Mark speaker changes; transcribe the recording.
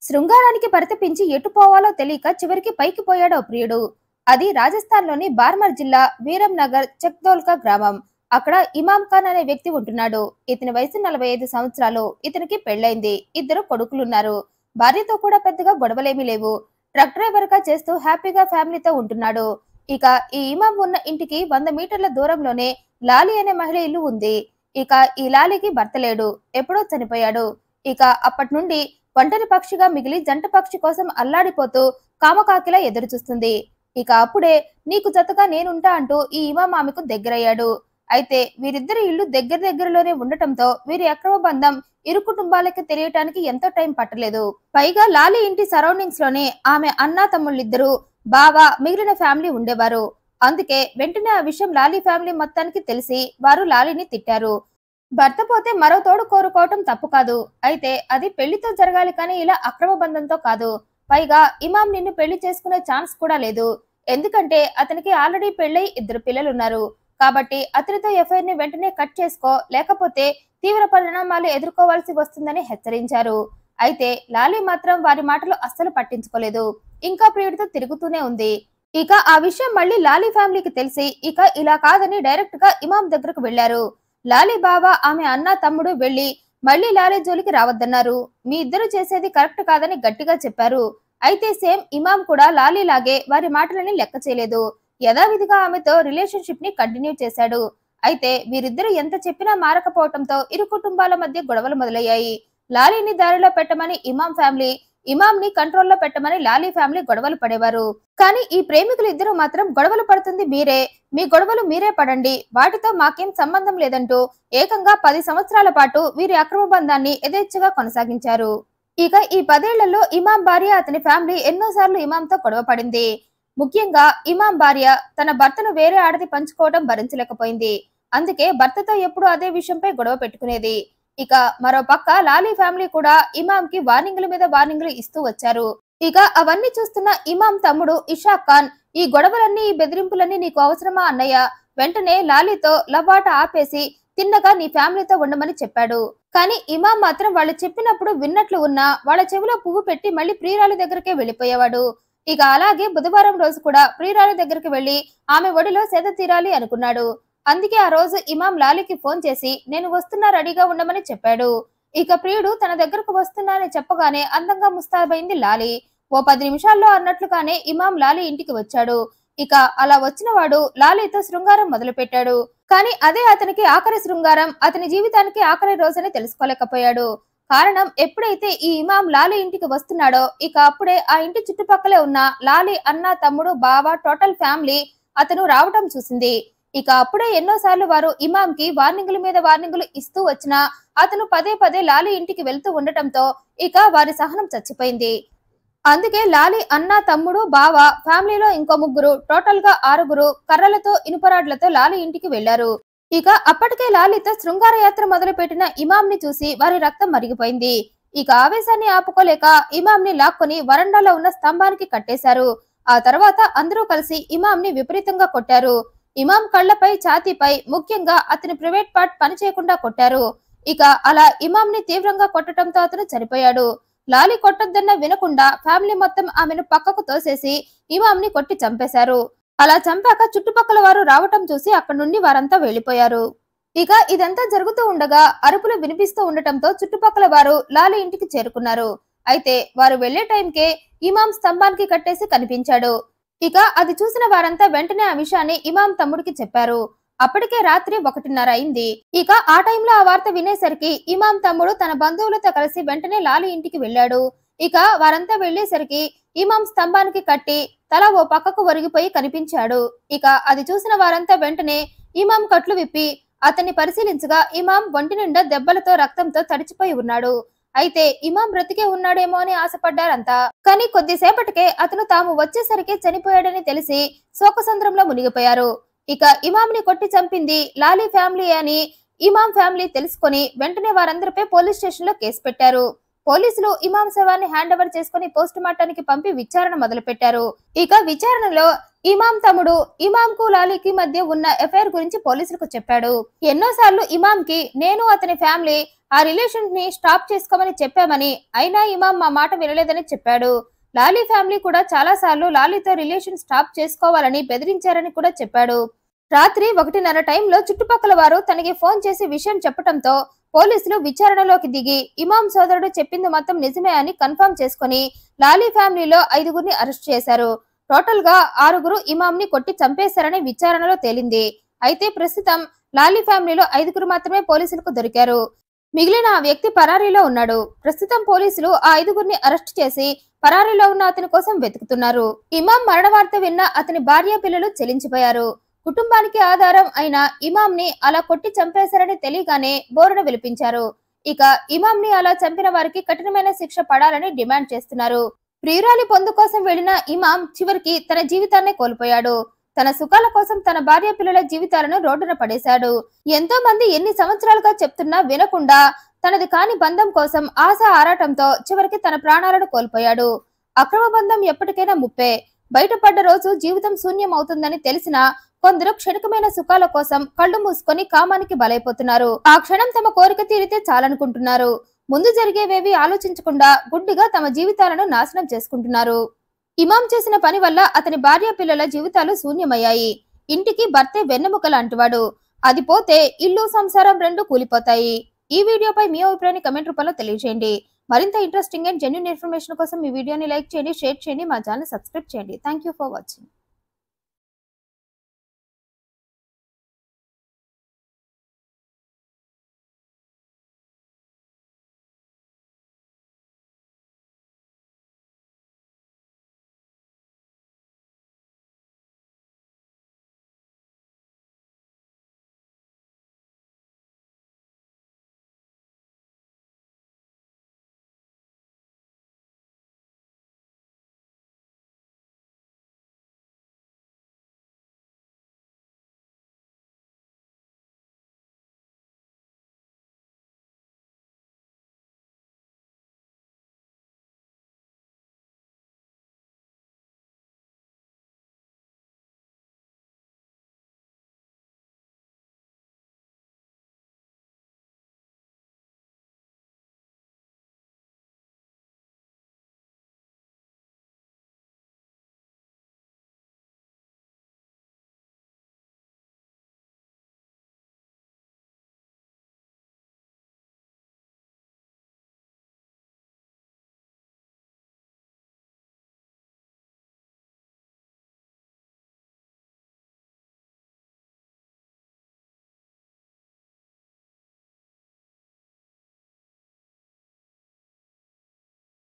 Speaker 1: శృంగారానికి పరితపించి ఎటు పోవాలో తెలియక చివరికి పైకి పోయాడు ఓ ప్రియుడు. అది రాజస్థాన్ లోని బార్మర్ జిల్లా వీరం నగర్ చక్దోల్కా గ్రామం. అక్కడ ఇమాం ఖాన్ అనే వ్యక్తి ఉంటున్నాడు. ఇతని వయసు 45 సంవత్సరాలు. ఇతనికి పెళ్లైంది. ఇద్దరు కొడుకులున్నారు. భార్యతో కూడా పెద్దగా గొడవలేమీ లేవు. ట్రక్ డ్రైవర్ గా చేస్తూ హ్యాపీగా ఫ్యామిలీతో ఉంటున్నాడు. ఇక ఈ ఇమాం ఉన్న ఇంటికి 100 మీటర్ల దూరంలోనే లాలి అనే మహిళ ఇల్లు ఉంది. ఇక ఈ లాలికి భర్త లేడు. ఎప్పుడో చనిపోయాడు. ఇక అప్పటి నుండి ఒంటరి పక్షిగా మిగిలి జంట పక్షి కోసం అల్లాడిపోతూ కామకాకిలా ఎదురు చూస్తుంది. ఇక అప్పుడే నీకు జతగా నేనుంటా అంటూ ఈ ఇమాం ఆమెకు దగ్గరయ్యాడు. అయితే వీరిద్దరి ఇల్లు దగ్గరలోనే ఉండటంతో వీరి అక్రమ బంధం ఇరు కుటుంబాలకి తెలియటానికి ఎంతో టైం పట్టలేదు. పైగా లాలి ఇంటి సరౌండింగ్స్ లోనే ఆమె అన్న తమ్ముళ్ళిద్దరూ, బావ, మిగిలిన ఫ్యామిలీ ఉండేవారు. అందుకే వెంటనే ఆ విషయం లాలి ఫ్యామిలీ మొత్తానికి తెలిసి వారు లాలిని తిట్టారు. భర్త పోతే మరో తోడు కోరుకోవటం తప్పు కాదు. అయితే అది పెళ్లితో జరగాలి కానీ ఇలా అక్రమ బంధంతో కాదు. పైగా ఇమాం నిన్ను పెళ్లి చేసుకునే ఛాన్స్ కూడా లేదు. ఎందుకంటే అతనికి ఆల్రెడీ పెళ్లై 2 పిల్లలున్నారు. కాబట్టి అతనితో ఎఫ్ఐఆర్ ని వెంటనే కట్ చేసుకో, లేకపోతే తీవ్ర పరిణామాలు ఎదుర్కోవాల్సి వస్తుందని హెచ్చరించారు. అయితే లాలి మాత్రం వారి మాటలు అస్సలు పట్టించుకోలేదు. ఇంకా ప్రియుడితో తిరుగుతూనే ఉంది. ఇక ఆ విషయం మళ్ళీ లాలి ఫ్యామిలీకి తెలిసి ఇక ఇలా కాదని డైరెక్ట్ గా ఇమాం దగ్గరకు వెళ్లారు. లాలి బావ, ఆమె అన్న తమ్ముడు వెళ్లి మళ్లీ లాలి జోలికి రావద్దన్నారు. మీ ఇద్దరు చేసేది కరెక్ట్ కాదని గట్టిగా చెప్పారు. అయితే సేమ్ ఇమాం కూడా లాలి లాగే వారి మాటలని లెక్క చేయలేదు. యథావిధిగా ఆమెతో రిలేషన్షిప్ ని కంటిన్యూ చేశాడు. అయితే వీరిద్దరు ఎంత చెప్పినా మారకపోవడంతో ఇరు కుటుంబాల మధ్య గొడవలు మొదలయ్యాయి. లాలీని దారిలో పెట్టమని ఇమాం ఫ్యామిలీ, ఇమాం ని కంట్రోల్లో పెట్టమని లాలి ఫ్యామిలీ గొడవలు పడేవారు. కానీ ఈ ప్రేమికులు ఇద్దరు మాత్రం గొడవలు పడుతుంది మీరే, మీ గొడవలు మీరే పడండి, వాటితో మాకేం సంబంధం లేదంటూ ఏకంగా 10 సంవత్సరాల పాటు వీరి అక్రమ బంధాన్ని యథేచ్ఛగా కొనసాగించారు. ఇక ఈ 10 ఏళ్లలో ఇమాం భార్య, అతని ఫ్యామిలీ ఎన్నోసార్లు ఇమాంతో గొడవ పడింది. ముఖ్యంగా ఇమాం భార్య తన భర్తను వేరే ఆడది పంచుకోవడం భరించలేకపోయింది. అందుకే భర్తతో ఎప్పుడూ అదే విషయంపై గొడవ పెట్టుకునేది. ఇక మరో పక్క లాలి ఫ్యామిలీ కూడా ఇమాం కి వార్నింగ్ల మీద వార్నింగ్లు ఇస్తూ వచ్చారు. ఇక అవన్నీ చూస్తున్న ఇమాం తమ్ముడు ఇషాక్ ఖాన్, ఈ గొడవలన్నీ, ఈ బెదిరింపులన్నీ నీకు అవసరమా అన్నయ్య? వెంటనే లాలితో లవ్ ఆట ఆపేసి తిన్నగా నీ ఫ్యామిలీతో ఉండమని చెప్పాడు. కానీ ఇమాం మాత్రం వాళ్ళు చెప్పినప్పుడు విన్నట్లు ఉన్నా వాళ్ళ చెవిలో పువ్వు పెట్టి మళ్ళీ ప్రియురాలి దగ్గరకే వెళ్లిపోయేవాడు. ఇక అలాగే బుధవారం రోజు కూడా ప్రియురాలి దగ్గరికి వెళ్లి ఆమె ఒడిలో సేద తీరాలి అనుకున్నాడు. అందుకే ఆ రోజు ఇమాం లాలికి ఫోన్ చేసి నేను వస్తున్నా, రెడీగా ఉండమని చెప్పాడు. ఇక ప్రియుడు తన దగ్గరకు వస్తున్నానని చెప్పగానే అందంగా ముస్తాబైంది లాలి. ఓ 10 నిమిషాల్లో అన్నట్లుగానే ఇమాం లాలి ఇంటికి వచ్చాడు. ఇక అలా వచ్చిన వాడు లాలితో శృంగారం మొదలు పెట్టాడు. కానీ అదే అతనికి ఆఖరి శృంగారం, అతని జీవితానికి ఆఖరి రోజని తెలుసుకోలేకపోయాడు. కారణం, ఎప్పుడైతే ఈ ఇమాం లాలి ఇంటికి వస్తున్నాడో ఇక అప్పుడే ఆ ఇంటి చుట్టుపక్కలే ఉన్న లాలి అన్న, తమ్ముడు, బావ, టోటల్ ఫ్యామిలీ అతను రావటం చూసింది. ఇక అప్పుడే ఎన్నోసార్లు వారు ఇమాం కి వార్నింగుల మీద వార్నింగులు ఇస్తూ వచ్చినా అతను పదే లాలి ఇంటికి వెళ్తూ ఉండటంతో ఇక వారి సహనం చచ్చిపోయింది. అందుకే లాలి అన్న, తమ్ముడు, బావ, ఫ్యామిలీలో ఇంకో 3, టోటల్ గా 6 కర్రలతో, ఇనుపరాడ్లతో లాలి ఇంటికి వెళ్లారు. ఇక అప్పటికే లాలితో శృంగార యాత్ర మొదలు పెట్టిన ఇమాం ని చూసి వారి రక్తం మరిగిపోయింది. ఇక ఆవేశాన్ని ఆపుకోలేక ఇమాం ని లాక్కొని వరండాలో ఉన్న స్తంభానికి కట్టేశారు. ఆ తర్వాత అందరూ కలిసి ఇమాం ని విపరీతంగా కొట్టారు. ఇమాం కళ్లపై, ఛాతీపై, ముఖ్యంగా అతని ప్రైవేట్ పార్ట్ పని చేయకుండా కొట్టారు. ఇక అలా ఇమాం ని తీవ్రంగా కొట్టడంతో అతను చనిపోయాడు. లాలి కొట్టొద్దన్న వినకుండా ఫ్యామిలీ మొత్తం ఆమెను పక్కకు తోసేసి ఇమాం ని కొట్టి చంపేశారు. అలా చంపాక చుట్టుపక్కల వారు రావటం చూసి అక్కడి నుండి వారంతా వెళ్లిపోయారు. ఇక ఇదంతా జరుగుతూ ఉండగా అరుపులు వినిపిస్తూ ఉండటంతో చుట్టుపక్కల వారు లాలి ఇంటికి చేరుకున్నారు. అయితే వారు వెళ్లే టైంకే ఇమాం స్తంభానికి కట్టేసి కనిపించాడు. ఇక అది చూసిన వారంతా వెంటనే ఆ విషయాన్ని ఇమాం తమ్ముడికి చెప్పారు. అప్పటికే రాత్రి 1:30 అయింది. ఇక ఆ టైంలో ఆ వార్త వినేసరికి ఇమాం తమ్ముడు తన బంధువులతో కలిసి వెంటనే లాలి ఇంటికి వెళ్లాడు. ఇక వారంతా వెళ్లేసరికి ఇమాం స్తంభానికి కట్టి తల ఓ పక్కకు ఒరిగిపోయి కనిపించాడు. ఇక అది చూసిన వారంతా వెంటనే ఇమాం కట్లు విప్పి అతన్ని పరిశీలించగా ఇమాం ఒంటి నిండా దెబ్బలతో, రక్తంతో తడిచిపోయి ఉన్నాడు. అయితే ఇమాం బ్రతికే ఉన్నాడేమో అని ఆశపడ్డారంతా. కానీ కొద్దిసేపటికే అతను తాము వచ్చేసరికి చనిపోయాడని తెలిసి శోకసంద్రంలో మునిగిపోయారు. ఇక ఇమాం ని కొట్టి చంపింది లాలి ఫ్యామిలీ అని ఇమాం ఫ్యామిలీ తెలుసుకొని వెంటనే వారందరిపై పోలీస్ స్టేషన్ లో కేసు పెట్టారు. పోలీసులు ఇమాం శవాన్ని హ్యాండ్ ఓవర్ చేసుకుని పోస్ట్ మార్టానికి పంపి విచారణ మొదలు పెట్టారు. ఇక విచారణలో ఇమాం తమ్ముడు ఇమాం కు లాలీకి మధ్య ఉన్న ఎఫ్ఐఆర్ గురించి పోలీసులకు చెప్పాడు. ఎన్నోసార్లు ఇమాం కి నేను, అతని ఫ్యామిలీ ఆ రిలేషన్ ని స్టాప్ చేసుకోమని చెప్పామని, అయినా ఇమాం మా మాట వినలేదని చెప్పాడు. లాలీ ఫ్యామిలీ కూడా చాలా సార్లు లాలీతో రిలేషన్ స్టాప్ చేసుకోవాలని బెదిరించారని కూడా చెప్పాడు. రాత్రి 1:30 టైంలో చుట్టుపక్కల వారు తనకి ఫోన్ చేసి విషయం చెప్పడంతో పోలీసులు విచారణలోకి దిగి ఇమాం సోదరుడు చెప్పింది మొత్తం నిజమే అని కన్ఫర్మ్ చేసుకుని లాలీ ఫ్యామిలీలో 5గురిని అరెస్ట్ చేశారు. టోటల్ గా 6గురు ఇమాంని కొట్టి చంపేశారని విచారణలో తేలింది. అయితే ప్రస్తుతం లాలీ ఫ్యామిలీలో 5గురు మాత్రమే పోలీసులకు దొరికారు. మిగిలిన ఆ వ్యక్తి పరారీలో ఉన్నాడు. ప్రస్తుతం పోలీసులు ఆ 5గురిని అరెస్ట్ చేసి పరారీలో ఉన్న అతని కోసం వెతుకుతున్నారు. ఇమాం మరణ వార్త విన్న అతని భార్య పిల్లలు చెలించిపోయారు. కుటుంబానికి ఆధారం అయిన ఇమాంని అలా కొట్టి చంపేశారని తెలియగానే బోరున విలిపించారు. ఇక ఇమాంని అలా చంపిన వారికి కఠినమైన శిక్ష పడాలని డిమాండ్ చేస్తున్నారు. ప్రియురాలి పొందు కోసం వెళ్లిన ఇమాం చివరికి తన జీవితాన్నే కోల్పోయాడు. తన సుఖాల కోసం తన భార్య పిల్లల జీవితాలను రోడ్డున పడేశాడు. ఎంతో మంది ఎన్ని సంవత్సరాలుగా చెప్తున్నా వినకుండా తనది కాని బంధం కోసం ఆశ ఆరాటంతో చివరికి తన ప్రాణాలను కోల్పోయాడు. అక్రమ బంధం ఎప్పటికైనా ముప్పే. బయటపడ్డ రోజు జీవితం శూన్యం అవుతుందని తెలిసినా కొందరు క్షణికమైన సుఖాల కోసం కళ్ళు మూసుకొని కామానికి బలైపోతున్నారు. ఆ క్షణం తమ కోరిక తీరితే చాలనుకుంటున్నారు. ముందు జరిగేవేవి ఆలోచించకుండా గుడ్డిగా తమ జీవితాలను నాశనం చేసుకుంటున్నారు. ఇమాం చేసిన పని వల్ల అతని భార్య పిల్లల జీవితాలు శూన్యమయ్యాయి. ఇంటికి భర్తే వెన్నెముక లాంటివాడు. అది పోతే ఇల్లు సంసారం రెండు కూలిపోతాయి. ఈ వీడియోపై మీ అభిప్రాయాన్ని కమెంట్ రూపంలో తెలియజేయండి. మరింత ఇంట్రెస్టింగ్ అండ్ జెన్యూన్ ఇన్ఫర్మేషన్ కోసం ఈ వీడియోని లైక్ చేయండి, షేర్ చేయండి, మా ఛానల్ సబ్స్క్రైబ్ చేయండి. Thank you for watching.